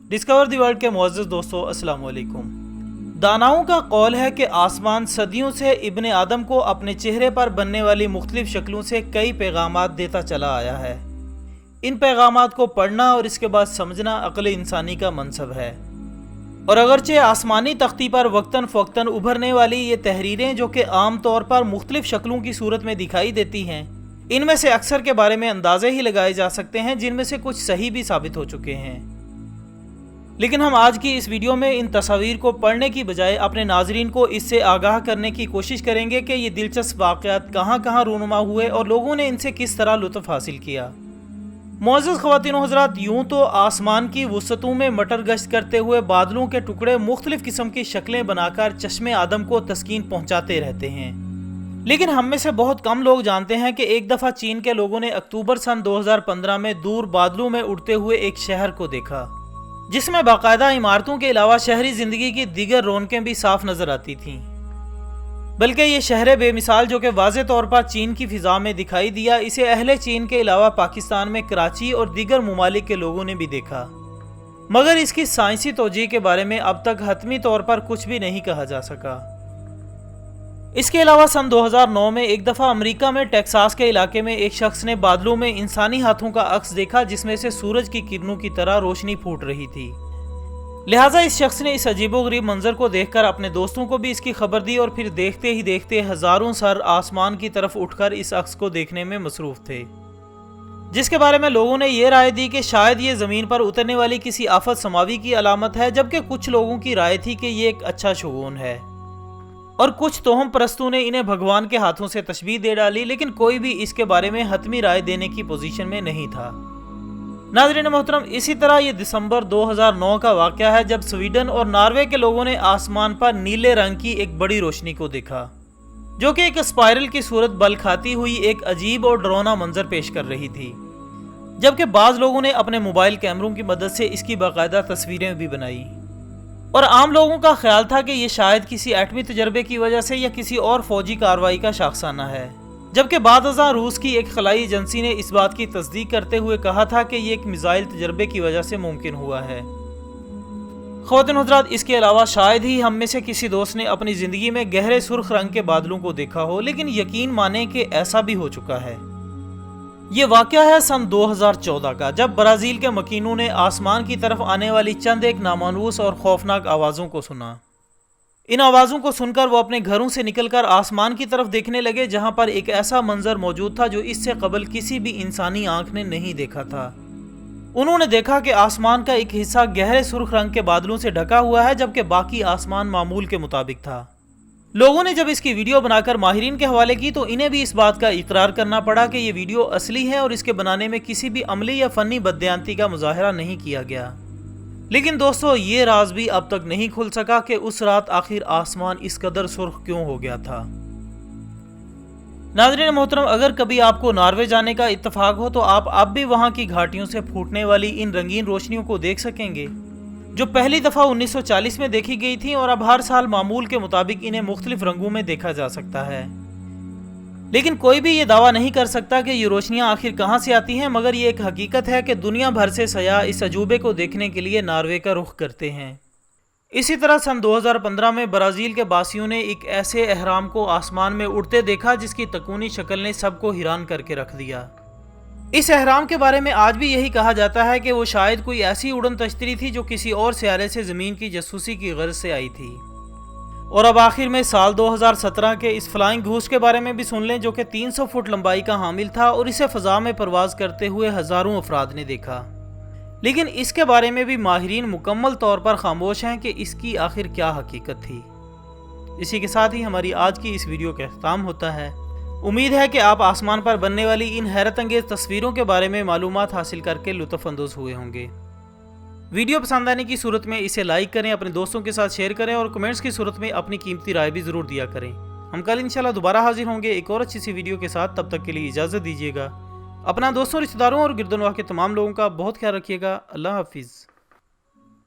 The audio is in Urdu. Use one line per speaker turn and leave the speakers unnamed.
ڈسکور دی ورلڈ کے معزز دوستو، السلام علیکم۔ داناؤں کا قول ہے کہ آسمان صدیوں سے ابن آدم کو اپنے چہرے پر بننے والی مختلف شکلوں سے کئی پیغامات دیتا چلا آیا ہے۔ ان پیغامات کو پڑھنا اور اس کے بعد سمجھنا عقل انسانی کا منصب ہے، اور اگرچہ آسمانی تختی پر وقتاً فوقتاً ابھرنے والی یہ تحریریں جو کہ عام طور پر مختلف شکلوں کی صورت میں دکھائی دیتی ہیں، ان میں سے اکثر کے بارے میں اندازے ہی لگائے جا سکتے ہیں، جن میں سے کچھ صحیح بھی ثابت ہو چکے ہیں۔ لیکن ہم آج کی اس ویڈیو میں ان تصاویر کو پڑھنے کی بجائے اپنے ناظرین کو اس سے آگاہ کرنے کی کوشش کریں گے کہ یہ دلچسپ واقعات کہاں کہاں رونما ہوئے اور لوگوں نے ان سے کس طرح لطف حاصل کیا۔ معزز خواتین و حضرات، یوں تو آسمان کی وسعتوں میں مٹر گشت کرتے ہوئے بادلوں کے ٹکڑے مختلف قسم کی شکلیں بنا کر چشم آدم کو تسکین پہنچاتے رہتے ہیں، لیکن ہم میں سے بہت کم لوگ جانتے ہیں کہ ایک دفعہ چین کے لوگوں نے اکتوبر سن 2015 میں دور بادلوں میں اڑتے ہوئے ایک شہر کو دیکھا، جس میں باقاعدہ عمارتوں کے علاوہ شہری زندگی کی دیگر رونقیں بھی صاف نظر آتی تھیں۔ بلکہ یہ شہر بے مثال جو کہ واضح طور پر چین کی فضا میں دکھائی دیا، اسے اہل چین کے علاوہ پاکستان میں کراچی اور دیگر ممالک کے لوگوں نے بھی دیکھا، مگر اس کی سائنسی توجیہ کے بارے میں اب تک حتمی طور پر کچھ بھی نہیں کہا جا سکا۔ اس کے علاوہ سن 2009 میں ایک دفعہ امریکہ میں ٹیکساس کے علاقے میں ایک شخص نے بادلوں میں انسانی ہاتھوں کا عکس دیکھا، جس میں سے سورج کی کرنوں کی طرح روشنی پھوٹ رہی تھی۔ لہٰذا اس شخص نے اس عجیب و غریب منظر کو دیکھ کر اپنے دوستوں کو بھی اس کی خبر دی، اور پھر دیکھتے ہی دیکھتے ہزاروں سر آسمان کی طرف اٹھ کر اس عکس کو دیکھنے میں مصروف تھے، جس کے بارے میں لوگوں نے یہ رائے دی کہ شاید یہ زمین پر اترنے والی کسی آفت سماوی کی علامت ہے، جبکہ کچھ لوگوں کی رائے تھی کہ یہ ایک اچھا شگون ہے، اور کچھ توہم پرستوں نے انہیں بھگوان کے ہاتھوں سے تشبیہ دے ڈالی، لیکن کوئی بھی اس کے بارے میں حتمی رائے دینے کی پوزیشن میں نہیں تھا۔ ناظرین محترم، اسی طرح یہ دسمبر 2009 کا واقعہ ہے جب سویڈن اور ناروے کے لوگوں نے آسمان پر نیلے رنگ کی ایک بڑی روشنی کو دیکھا، جو کہ ایک اسپائرل کی صورت بل کھاتی ہوئی ایک عجیب اور ڈراؤنا منظر پیش کر رہی تھی، جبکہ بعض لوگوں نے اپنے موبائل کیمروں کی مدد سے اس کی باقاعدہ تصویریں بھی بنائی، اور عام لوگوں کا خیال تھا کہ یہ شاید کسی ایٹمی تجربے کی وجہ سے یا کسی اور فوجی کارروائی کا شاخسانہ ہے، جبکہ بعد ازاں روس کی ایک خلائی ایجنسی نے اس بات کی تصدیق کرتے ہوئے کہا تھا کہ یہ ایک میزائل تجربے کی وجہ سے ممکن ہوا ہے۔ خواتین حضرات، اس کے علاوہ شاید ہی ہم میں سے کسی دوست نے اپنی زندگی میں گہرے سرخ رنگ کے بادلوں کو دیکھا ہو، لیکن یقین مانیں کہ ایسا بھی ہو چکا ہے۔ یہ واقعہ ہے سن 2014 کا، جب برازیل کے مکینوں نے آسمان کی طرف آنے والی چند ایک نامانوس اور خوفناک آوازوں کو سنا۔ ان آوازوں کو سن کر وہ اپنے گھروں سے نکل کر آسمان کی طرف دیکھنے لگے، جہاں پر ایک ایسا منظر موجود تھا جو اس سے قبل کسی بھی انسانی آنکھ نے نہیں دیکھا تھا۔ انہوں نے دیکھا کہ آسمان کا ایک حصہ گہرے سرخ رنگ کے بادلوں سے ڈھکا ہوا ہے، جبکہ باقی آسمان معمول کے مطابق تھا۔ لوگوں نے جب اس کی ویڈیو بنا کر ماہرین کے حوالے کی تو انہیں بھی اس بات کا اقرار کرنا پڑا کہ یہ ویڈیو اصلی ہے اور اس کے بنانے میں کسی بھی عملی یا فنی بددیانتی کا مظاہرہ نہیں کیا گیا۔ لیکن دوستو، یہ راز بھی اب تک نہیں کھل سکا کہ اس رات آخر آسمان اس قدر سرخ کیوں ہو گیا تھا۔ ناظرین محترم، اگر کبھی آپ کو ناروے جانے کا اتفاق ہو تو آپ اب بھی وہاں کی گھاٹیوں سے پھوٹنے والی ان رنگین روشنیوں کو دیکھ سکیں گے، جو پہلی دفعہ 1940 میں دیکھی گئی تھیں، اور اب ہر سال معمول کے مطابق انہیں مختلف رنگوں میں دیکھا جا سکتا ہے۔ لیکن کوئی بھی یہ دعویٰ نہیں کر سکتا کہ یہ روشنیاں آخر کہاں سے آتی ہیں، مگر یہ ایک حقیقت ہے کہ دنیا بھر سے سیاح اس عجوبے کو دیکھنے کے لیے ناروے کا رخ کرتے ہیں۔ اسی طرح سن 2015 میں برازیل کے باسیوں نے ایک ایسے اہرام کو آسمان میں اڑتے دیکھا جس کی تکونی شکل نے سب کو حیران کر کے رکھ دیا۔ اس اہرام کے بارے میں آج بھی یہی کہا جاتا ہے کہ وہ شاید کوئی ایسی اڑن تشتری تھی جو کسی اور سیارے سے زمین کی جاسوسی کی غرض سے آئی تھی۔ اور اب آخر میں سال 2017 کے اس فلائنگ گھوسٹ کے بارے میں بھی سن لیں، جو کہ 300 فٹ لمبائی کا حامل تھا اور اسے فضا میں پرواز کرتے ہوئے ہزاروں افراد نے دیکھا۔ لیکن اس کے بارے میں بھی ماہرین مکمل طور پر خاموش ہیں کہ اس کی آخر کیا حقیقت تھی۔ اسی کے ساتھ ہی ہماری آج کی اس ویڈیو کا اختتام ہوتا ہے۔ امید ہے کہ آپ آسمان پر بننے والی ان حیرت انگیز تصویروں کے بارے میں معلومات حاصل کر کے لطف اندوز ہوئے ہوں گے۔ ویڈیو پسند آنے کی صورت میں اسے لائک کریں، اپنے دوستوں کے ساتھ شیئر کریں، اور کمنٹس کی صورت میں اپنی قیمتی رائے بھی ضرور دیا کریں۔ ہم کل انشاءاللہ دوبارہ حاضر ہوں گے ایک اور اچھی سی ویڈیو کے ساتھ۔ تب تک کے لیے اجازت دیجیے گا۔ اپنا دوستوں، رشتہ داروں اور گردنواح کے تمام لوگوں کا بہت خیال رکھیے گا۔ اللہ حافظ۔